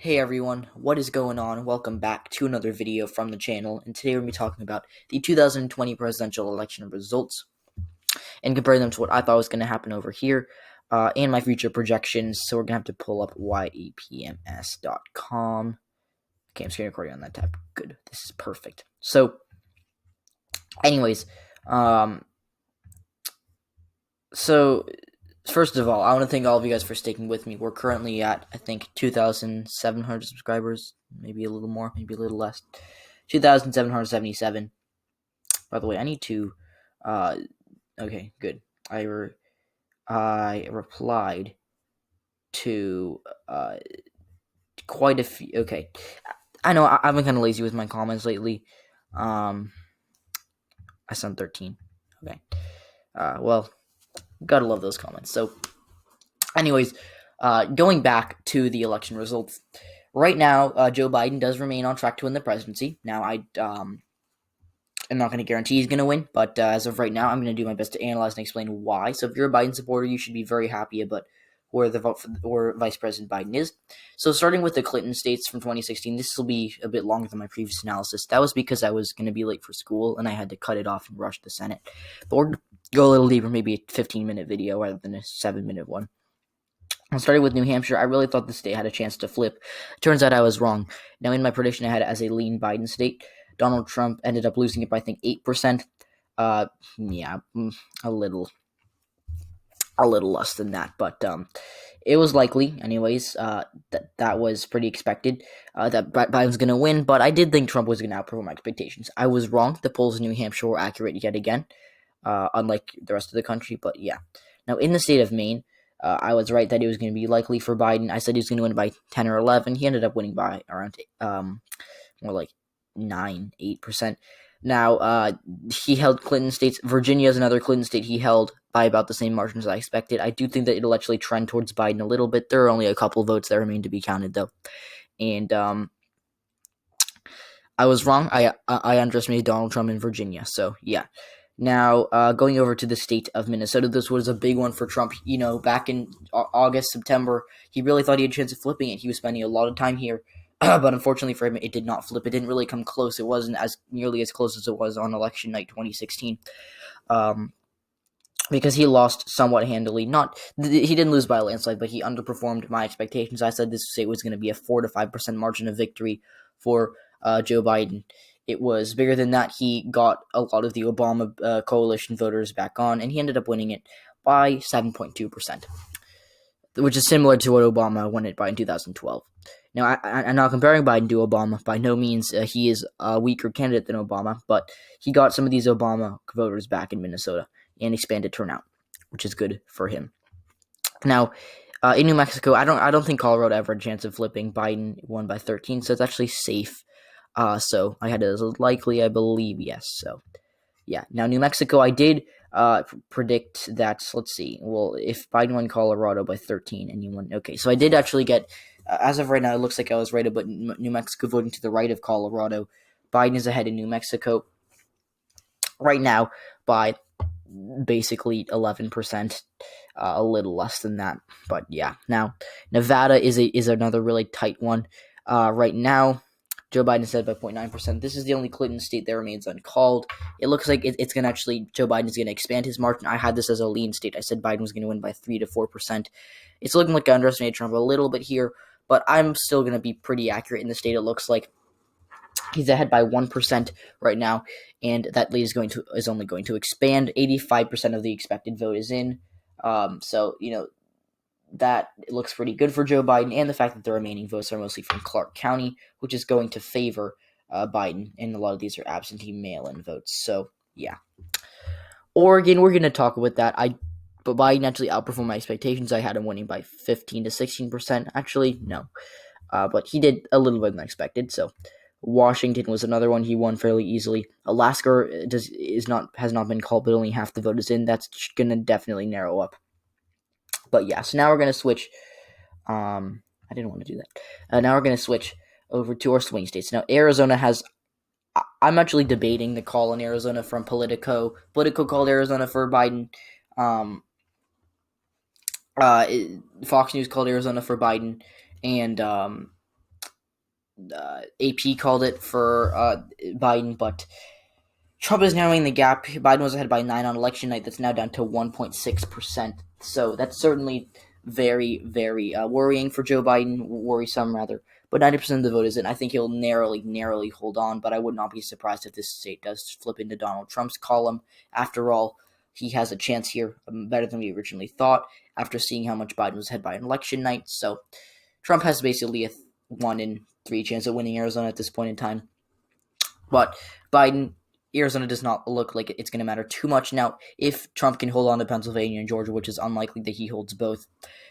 Hey everyone, what is going on? Welcome back to another video from the channel, and today we're going to be talking about the 2020 presidential election results and comparing them to what I thought was going to happen over here and my future projections. So we're going to have to pull up yapms.com. Okay, I'm screen recording on that tab. Good, this is perfect. So, anyways, first of all, I want to thank all of you guys for sticking with me. We're currently at, I think, 2,700 subscribers. Maybe a little more, maybe a little less. 2,777. By the way, I need to... okay, good. I replied to quite a few... Okay. I know, I've been kind of lazy with my comments lately. I sent 13. Okay. Well... Gotta love those comments. So, anyways, going back to the election results. Right now, Joe Biden does remain on track to win the presidency. Now, I'm not going to guarantee he's going to win, but as of right now, I'm going to do my best to analyze and explain why. So, if you're a Biden supporter, you should be very happy about where the vote for Vice President Biden is. So, starting with the Clinton states from 2016, this will be a bit longer than my previous analysis. That was because I was going to be late for school, and I had to cut it off and rush the Senate. But we're go a little deeper, maybe a 15-minute video rather than a 7-minute one. I started with New Hampshire. I really thought the state had a chance to flip. Turns out I was wrong. Now, in my prediction, I had it as a lean Biden state. Donald Trump ended up losing it by, I think, 8%. Yeah, a little less than that, but it was likely, anyways. That was pretty expected. That Biden's going to win, but I did think Trump was going to outperform my expectations. I was wrong. The polls in New Hampshire were accurate yet again. Unlike the rest of the country, but yeah. Now, in the state of Maine, I was right that it was going to be likely for Biden. I said he was going to win by 10 or 11. He ended up winning by around, more like 8%. Now, he held Clinton states. Virginia is another Clinton state he held by about the same margin as I expected. I do think that it'll actually trend towards Biden a little bit. There are only a couple votes that remain to be counted, though. And, I was wrong. I underestimated Donald Trump in Virginia, so yeah. Now, going over to the state of Minnesota, this was a big one for Trump. You know, back in August, September, he really thought he had a chance of flipping it. He was spending a lot of time here, but unfortunately for him, it did not flip. It didn't really come close. It wasn't as nearly as close as it was on election night 2016, because he lost somewhat handily. He didn't lose by a landslide, but he underperformed my expectations. I said this state was going to be a 4 to 5% margin of victory for Joe Biden. It was bigger than that. He got a lot of the Obama coalition voters back on, and he ended up winning it by 7.2%, which is similar to what Obama won it by in 2012. Now, I'm not comparing Biden to Obama. By no means he is a weaker candidate than Obama, but he got some of these Obama voters back in Minnesota and expanded turnout, which is good for him. Now, in New Mexico, I don't think Colorado ever had a chance of flipping. Biden won by 13, so it's actually safe. So I had it as likely, I believe, yes. So, yeah. Now, New Mexico, I did predict that, let's see, well, if Biden won Colorado by 13 and you won, okay, so I did actually get, as of right now, it looks like I was right about New Mexico voting to the right of Colorado. Biden is ahead in New Mexico right now by basically 11%, a little less than that, but yeah. Now, Nevada is another really tight one. Right now, Joe Biden said by 0.9%. This is the only Clinton state that remains uncalled. It looks like it's going to actually, Joe Biden is going to expand his margin. I had this as a lean state. I said Biden was going to win by 3 to 4%. It's looking like I underestimated Trump a little bit here, but I'm still going to be pretty accurate in the state. It looks like he's ahead by 1% right now, and that lead is only going to expand. 85% of the expected vote is in. So, you know, that it looks pretty good for Joe Biden, and the fact that the remaining votes are mostly from Clark County, which is going to favor Biden, and a lot of these are absentee mail-in votes. So, yeah. Oregon, we're going to talk about that. But Biden actually outperformed my expectations. I had him winning by 15 to 16%. Actually, no. But he did a little better than I expected. So, Washington was another one he won fairly easily. Alaska has not been called, but only half the vote is in. That's going to definitely narrow up. But yeah, so now we're going to switch. I didn't want to do that. Now we're going to switch over to our swing states. Now, Arizona has. I'm actually debating the call in Arizona from Politico. Politico called Arizona for Biden. Fox News called Arizona for Biden. And AP called it for Biden, but Trump is narrowing the gap. Biden was ahead by 9 on election night. That's now down to 1.6%. So that's certainly very, very worrying for Joe Biden, worrisome rather. But 90% of the vote is in. I think he'll narrowly hold on, but I would not be surprised if this state does flip into Donald Trump's column. After all, he has a chance here, better than we originally thought, after seeing how much Biden was ahead by an election night. So Trump has basically a 1 in 3 chance of winning Arizona at this point in time. But Arizona does not look like it's going to matter too much. Now, if Trump can hold on to Pennsylvania and Georgia, which is unlikely that he holds both,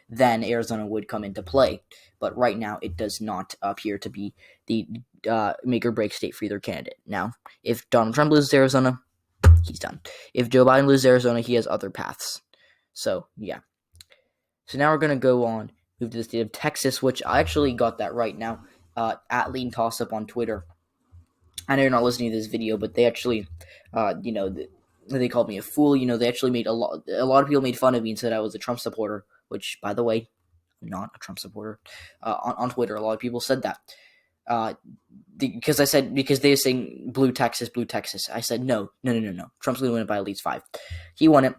then Arizona would come into play. But right now, it does not appear to be the make or break state for either candidate. Now, if Donald Trump loses Arizona, he's done. If Joe Biden loses Arizona, he has other paths. So, yeah. So now we're going to go on, move to the state of Texas, which I actually got that right now. At Lean Tossup on Twitter. I know you're not listening to this video, but they actually, they called me a fool. They actually made a lot of people made fun of me and said I was a Trump supporter, which, by the way, I'm not a Trump supporter. On Twitter, a lot of people said that. Because they were saying blue Texas. I said, no. Trump's going to win it by at least 5. He won it.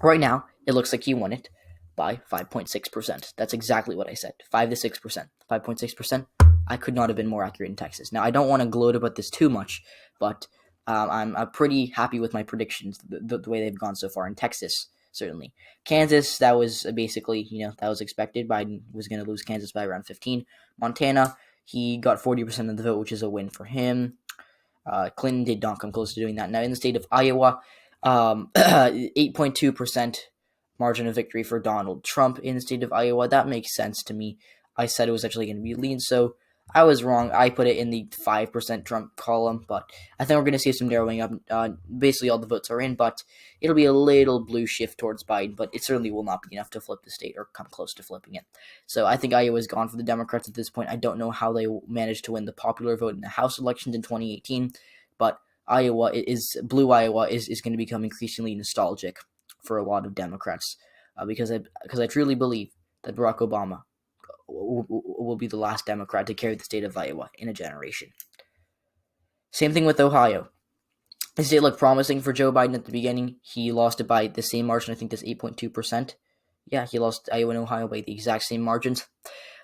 Right now, it looks like he won it by 5.6%. That's exactly what I said. 5 to 6%. 5.6%. I could not have been more accurate in Texas. Now, I don't want to gloat about this too much, but I'm pretty happy with my predictions, the way they've gone so far in Texas, certainly. Kansas, that was basically, that was expected. Biden was going to lose Kansas by around 15. Montana, he got 40% of the vote, which is a win for him. Clinton did not come close to doing that. Now, in the state of Iowa, 8.2% margin of victory for Donald Trump in the state of Iowa. That makes sense to me. I said it was actually going to be lean, so I was wrong. I put it in the 5% Trump column, but I think we're going to see some narrowing up. Basically, all the votes are in, but it'll be a little blue shift towards Biden, but it certainly will not be enough to flip the state or come close to flipping it. So I think Iowa's gone for the Democrats at this point. I don't know how they managed to win the popular vote in the House elections in 2018, but blue Iowa is going to become increasingly nostalgic for a lot of Democrats because I truly believe that Barack Obama will be the last Democrat to carry the state of Iowa in a generation. Same thing with Ohio. The state looked promising for Joe Biden at the beginning. He lost it by the same margin. I think that's 8.2%. Yeah, he lost Iowa and Ohio by the exact same margins.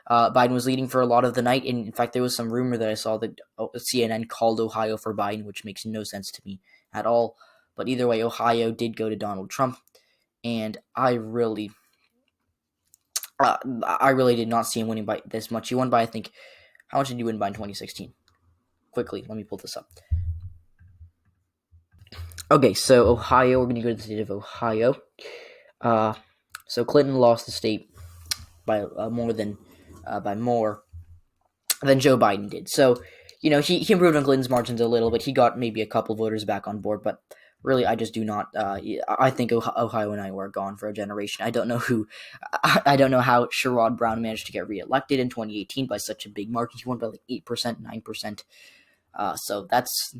Biden was leading for a lot of the night. And in fact, there was some rumor that I saw that CNN called Ohio for Biden, which makes no sense to me at all. But either way, Ohio did go to Donald Trump. And I really did not see him winning by this much. He won by, I think, how much did he win by in 2016? Quickly, let me pull this up. Okay, so Ohio, we're going to go to the state of Ohio. So Clinton lost the state by more than Joe Biden did. So, he improved on Clinton's margins a little bit. He got maybe a couple voters back on board, but really, I just do not. I think Ohio and Iowa are gone for a generation. I don't know how Sherrod Brown managed to get reelected in 2018 by such a big margin. He won by like 8%, 9%. So that's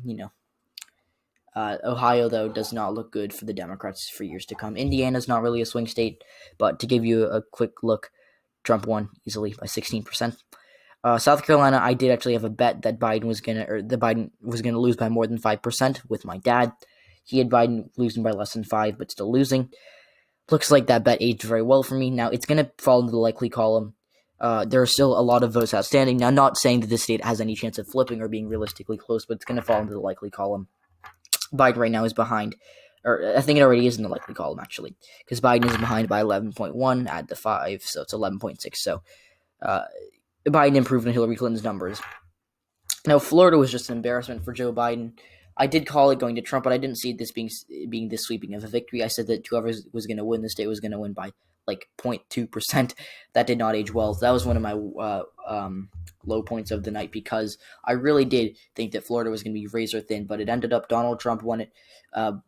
Ohio, though, does not look good for the Democrats for years to come. Indiana's not really a swing state, but to give you a quick look, Trump won easily by 16%. South Carolina, I did actually have a bet that Biden was gonna lose by more than 5% with my dad. He had Biden losing by less than 5, but still losing. Looks like that bet aged very well for me. Now, it's going to fall into the likely column. There are still a lot of votes outstanding. Now, not saying that this state has any chance of flipping or being realistically close, but it's going to fall into the likely column. Biden right now is behind, or I think it already is in the likely column, actually, because Biden is behind by 11.1, add the 5, so it's 11.6. So Biden improved on Hillary Clinton's numbers. Now, Florida was just an embarrassment for Joe Biden. I did call it going to Trump, but I didn't see this being this sweeping of a victory. I said that whoever was going to win the state was going to win by like 0.2%. That did not age well. That was one of my low points of the night because I really did think that Florida was going to be razor thin, but it ended up Donald Trump won it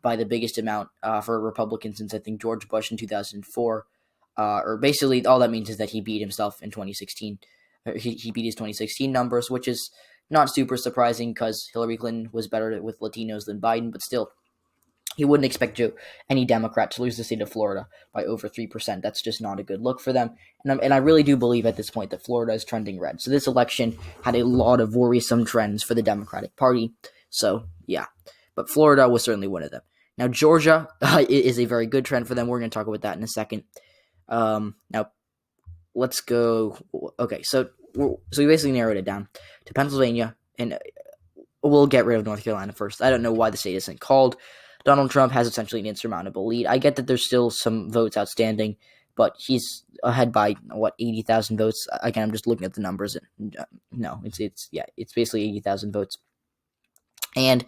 by the biggest amount for a Republican since I think George Bush in 2004. Or basically all that means is that he beat himself in 2016. He beat his 2016 numbers, which is not super surprising because Hillary Clinton was better with Latinos than Biden, but still, He wouldn't expect any Democrat to lose the state of Florida by over 3%. That's just not a good look for them. And I really do believe at this point that Florida is trending red. So this election had a lot of worrisome trends for the Democratic Party. So, yeah. But Florida was certainly one of them. Now, Georgia is a very good trend for them. We're going to talk about that in a second. Now, let's go. Okay, so we basically narrowed it down to Pennsylvania, and we'll get rid of North Carolina first. I don't know why the state isn't called. Donald Trump has essentially an insurmountable lead. I get that there's still some votes outstanding, but he's ahead by 80,000 votes. Again, I'm just looking at the numbers. No, it's basically 80,000 votes, and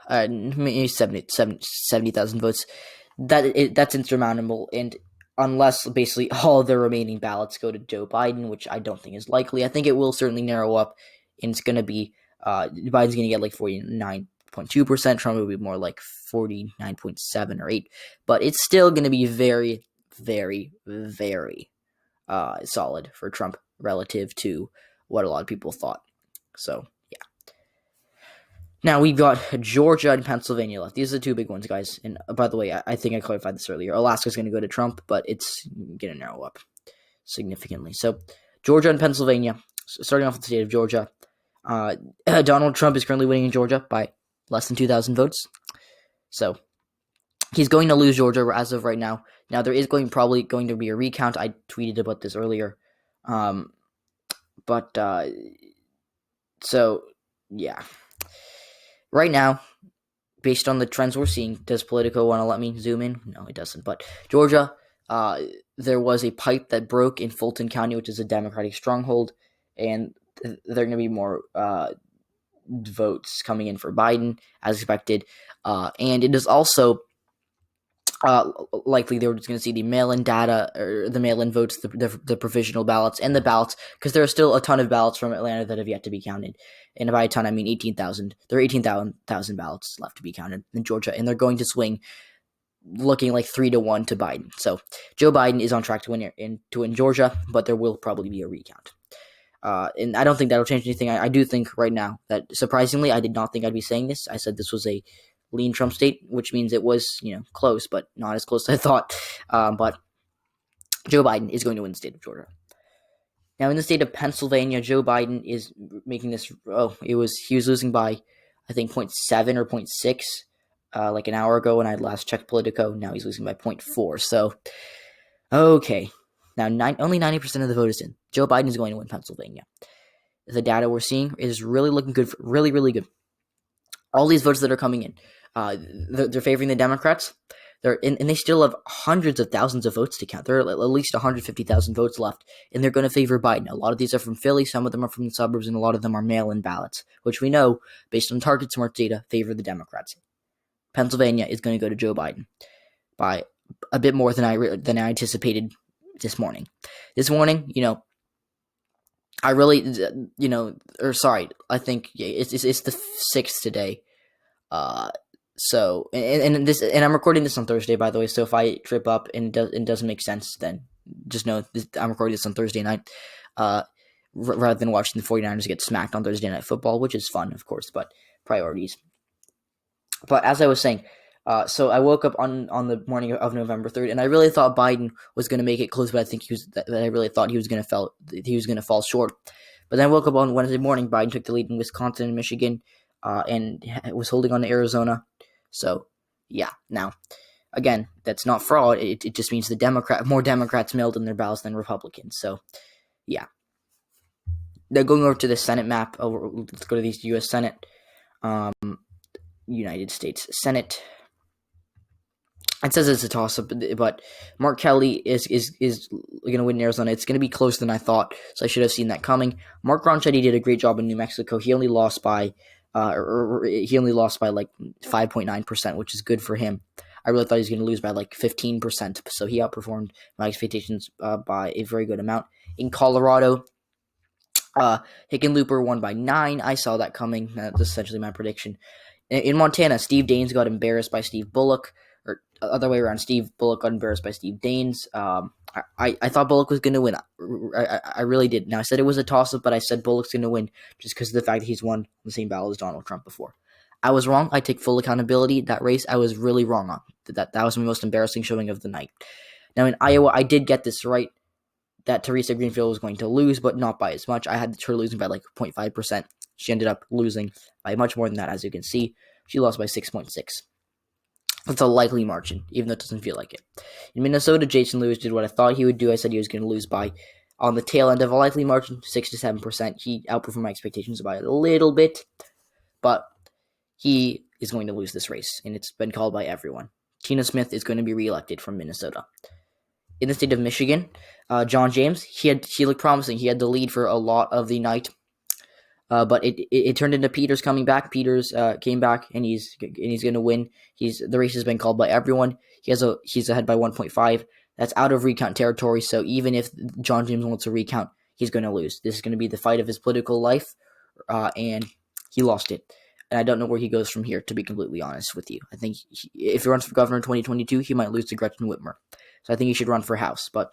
maybe 70,000 votes. That's insurmountable, and unless basically all the remaining ballots go to Joe Biden, which I don't think is likely, I think it will certainly narrow up, and it's going to be Biden's going to get like 49.2%. Trump will be more like 49.7 or 8, but it's still going to be very, very, very solid for Trump relative to what a lot of people thought. So, yeah. Now, we've got Georgia and Pennsylvania left. These are the two big ones, guys. And by the way, I think I clarified this earlier. Alaska's going to go to Trump, but it's going to narrow up significantly. So, Georgia and Pennsylvania. Starting off with the state of Georgia. Donald Trump is currently winning in Georgia by less than 2,000 votes. So, he's going to lose Georgia as of right now. Now, there is probably going to be a recount. I tweeted about this earlier. So, yeah. Right now, based on the trends we're seeing, does Politico want to let me zoom in? No, it doesn't. But Georgia, there was a pipe that broke in Fulton County, which is a Democratic stronghold, and there are going to be more votes coming in for Biden, as expected. And it is also likely they were just going to see the mail-in data, or the mail-in votes, the provisional ballots, and the ballots, because there are still a ton of ballots from Atlanta that have yet to be counted. And by a ton, I mean 18,000. There are 18,000 ballots left to be counted in Georgia, and they're going to swing looking like 3-1 to Biden. So Joe Biden is on track to win Georgia, but there will probably be a recount. And I don't think that'll change anything. I do think right now that, surprisingly, I did not think I'd be saying this. I said this was a lean Trump state, which means it was, close, but not as close as I thought. But Joe Biden is going to win the state of Georgia. Now, in the state of Pennsylvania, Joe Biden is making this. He was losing by, I think, 0.7 or 0.6, like an hour ago when I last checked Politico. Now he's losing by 0.4. So, okay. Now, only 90% of the vote is in. Joe Biden is going to win Pennsylvania. The data we're seeing is really looking good. Really, really good. All these votes that are coming in, they're favoring the Democrats. And they still have hundreds of thousands of votes to count. There are at least 150,000 votes left, and they're going to favor Biden. A lot of these are from Philly, some of them are from the suburbs, and a lot of them are mail-in ballots, which we know, based on Target Smart data, favor the Democrats. Pennsylvania is going to go to Joe Biden by a bit more than I anticipated this morning. This morning, I really, I think it's the 6th today. So, and I'm recording this on Thursday, by the way, so if I trip up and it doesn't make sense, then just know I'm recording this on Thursday night, rather than watching the 49ers get smacked on Thursday Night Football, which is fun, of course, but priorities. But as I was saying, so I woke up on the morning of November 3rd, and I really thought Biden was going to make it close, but I think I really thought he was going to fall short. But then I woke up on Wednesday morning, Biden took the lead in Wisconsin and Michigan, and was holding on to Arizona. So, yeah. Now, again, that's not fraud. It just means more Democrats mailed in their ballots than Republicans. So, yeah. Now, going over to the Senate map. Let's go to the U.S. Senate. United States Senate. It says it's a toss-up, but Mark Kelly is going to win in Arizona. It's going to be closer than I thought, so I should have seen that coming. Mark Ronchetti did a great job in New Mexico. He only lost by like 5.9%, which is good for him. I really thought he was going to lose by like 15%, so he outperformed my expectations by a very good amount. In Colorado, Hickenlooper won by 9. I saw that coming. That's essentially my prediction. In Montana, Steve Daines got embarrassed by Steve Bullock, or other way around. Steve Bullock got embarrassed by Steve Daines. I thought Bullock was going to win. I really did. Now, I said it was a toss-up, but I said Bullock's going to win just because of the fact that he's won the same battle as Donald Trump before. I was wrong. I take full accountability. That race, I was really wrong on. That was my most embarrassing showing of the night. Now, in Iowa, I did get this right, that Teresa Greenfield was going to lose, but not by as much. I had her losing by like 0.5%. She ended up losing by much more than that, as you can see. She lost by 6.6. That's a likely margin, even though it doesn't feel like it. In Minnesota, Jason Lewis did what I thought he would do. I said he was going to lose by, on the tail end of a likely margin, 6 to 7%. He outperformed my expectations by a little bit, but he is going to lose this race, and it's been called by everyone. Tina Smith is going to be reelected from Minnesota. In the state of Michigan, John James, he looked promising. He had the lead for a lot of the night, but it turned into Peters coming back. Peters came back, and he's going to win. The race has been called by everyone. He's ahead by 1.5. That's out of recount territory. So even if John James wants a recount, he's going to lose. This is going to be the fight of his political life, and he lost it. And I don't know where he goes from here, to be completely honest with you. I think if he runs for governor in 2022, he might lose to Gretchen Whitmer. So I think he should run for House, but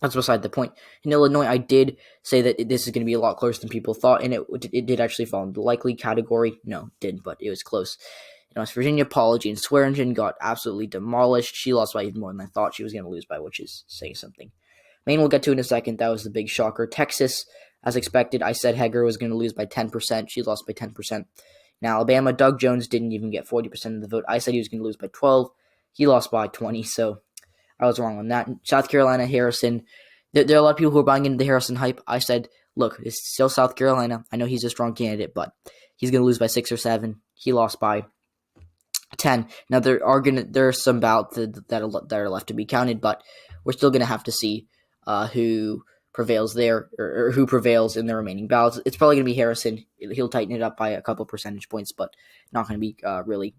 that's beside the point. In Illinois, I did say that this is going to be a lot closer than people thought, and it did actually fall in the likely category. No, it didn't, but it was close. In West Virginia, Paula Jean Swearingen got absolutely demolished. She lost by even more than I thought she was going to lose by, which is saying something. Maine we'll get to in a second. That was the big shocker. Texas, as expected, I said Heger was going to lose by 10%. She lost by 10%. In Alabama, Doug Jones didn't even get 40% of the vote. I said he was going to lose by 12. He lost by 20, so I was wrong on that. South Carolina, Harrison. There are a lot of people who are buying into the Harrison hype. I said, look, it's still South Carolina. I know he's a strong candidate, but he's going to lose by 6 or 7. He lost by 10. Now, there are some ballots that are left to be counted, but we're still going to have to see who prevails there, or who prevails in the remaining ballots. It's probably going to be Harrison. He'll tighten it up by a couple percentage points, but not going to be really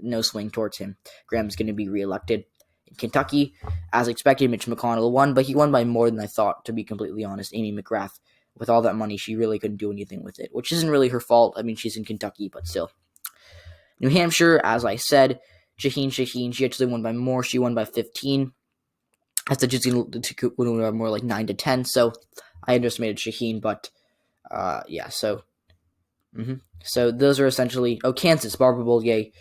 no swing towards him. Graham's going to be reelected. In Kentucky, as expected, Mitch McConnell won, but he won by more than I thought, to be completely honest. Amy McGrath, with all that money, she really couldn't do anything with it, which isn't really her fault. I mean, she's in Kentucky, but still. New Hampshire, as I said, Shaheen, she actually won by more. She won by 15. I said she's going to win more like 9 to 10, so I underestimated Shaheen, but yeah, so so those are essentially, Kansas, Barbara Bollier,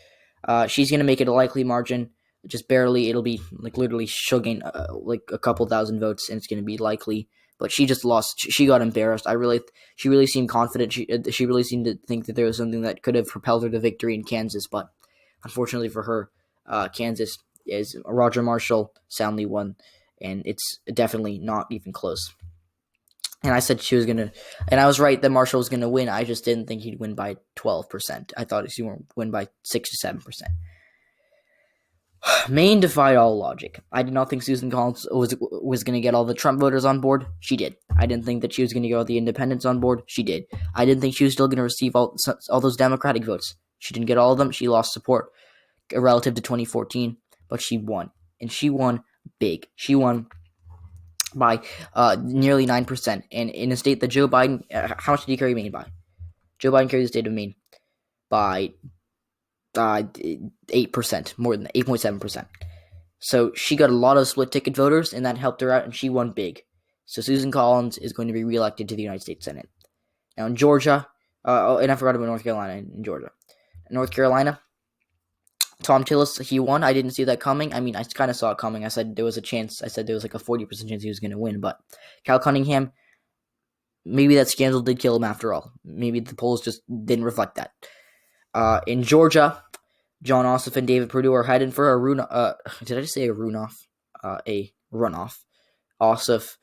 she's going to make it a likely margin, just barely. It'll be like literally she'll gain like a couple thousand votes, and it's going to be likely, but she just lost. She got embarrassed. She really seemed confident. She really seemed to think that there was something that could have propelled her to victory in Kansas, but unfortunately for her, Kansas is Roger Marshall soundly won, and it's definitely not even close. And I said she was going to, and I was right that Marshall was going to win. I just didn't think he'd win by 12%. I thought he would win by 6 to 7%. Maine defied all logic. I did not think Susan Collins was going to get all the Trump voters on board. She did. I didn't think that she was going to get all the independents on board. She did. I didn't think she was still going to receive all those Democratic votes. She didn't get all of them. She lost support relative to 2014, but she won. And she won big. She won by nearly 9%. And in a state that Joe Biden, how much did he carry Maine by? Joe Biden carried the state of Maine by 8%, more than 8.7%. So she got a lot of split ticket voters, and that helped her out, and she won big. So Susan Collins is going to be reelected to the United States Senate. Now in Georgia, and I forgot about North Carolina and Georgia. North Carolina, Tom Tillis, he won. I didn't see that coming. I mean, I kind of saw it coming. I said there was a chance. I said there was like a 40% chance he was going to win, but Cal Cunningham, maybe that scandal did kill him after all. Maybe the polls just didn't reflect that. In Georgia, John Ossoff and David Perdue are heading for a runoff. Did I just say a runoff? A runoff. Ossoff,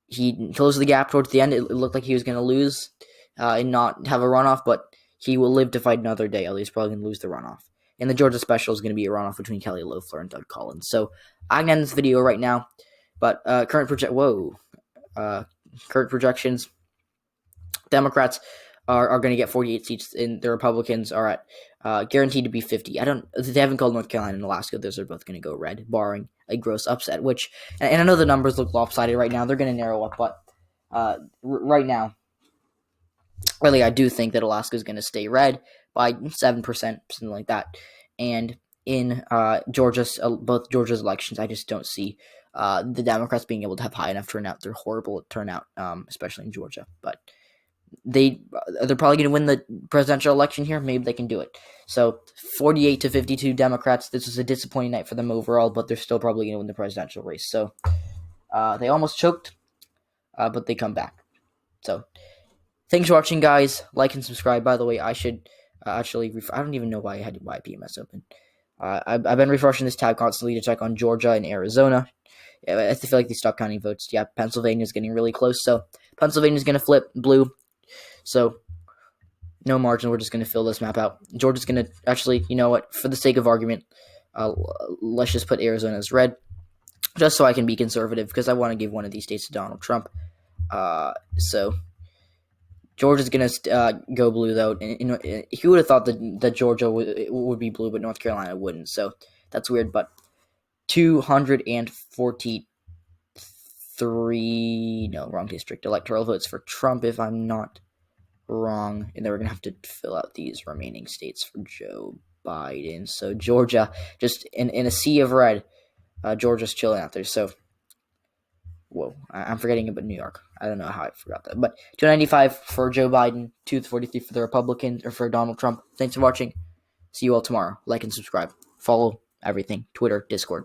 he closed the gap towards the end. It looked like he was going to lose and not have a runoff, but he will live to fight another day. At least probably going to lose the runoff. And the Georgia special is going to be a runoff between Kelly Loeffler and Doug Collins. So I can end this video right now, but current projections, Democrats are going to get 48 seats, and the Republicans are at guaranteed to be 50. They haven't called North Carolina and Alaska. Those are both going to go red, barring a gross upset, and I know the numbers look lopsided right now. They're going to narrow up, but right now, really, I do think that Alaska is going to stay red by 7%, something like that. And in both Georgia's elections, I just don't see the Democrats being able to have high enough turnout. They're horrible at turnout, especially in Georgia, but they're probably going to win the presidential election here. Maybe they can do it. So 48 to 52 Democrats. This was a disappointing night for them overall, but they're still probably going to win the presidential race. So they almost choked, but they come back. So thanks for watching, guys. Like and subscribe. By the way, I should actually. I don't even know why I had YPMS open. I've been refreshing this tab constantly to check on Georgia and Arizona. I feel like they stopped counting votes. Yeah, Pennsylvania's getting really close. So Pennsylvania's going to flip blue. So no margin. We're just going to fill this map out. Georgia's going to actually, you know what? For the sake of argument, let's just put Arizona as red, just so I can be conservative because I want to give one of these states to Donald Trump. So Georgia's going to go blue, though. And, who would have thought that Georgia would be blue, but North Carolina wouldn't? So that's weird. But 243, no, wrong district, electoral votes for Trump, if I'm not wrong. And then we're going to have to fill out these remaining states for Joe Biden. So Georgia, just in a sea of red, Georgia's chilling out there. So, whoa, I'm forgetting about New York. I don't know how I forgot that. But 295 for Joe Biden, 243 for the Republicans, or for Donald Trump. Thanks for watching. See you all tomorrow. Like and subscribe. Follow everything. Twitter, Discord.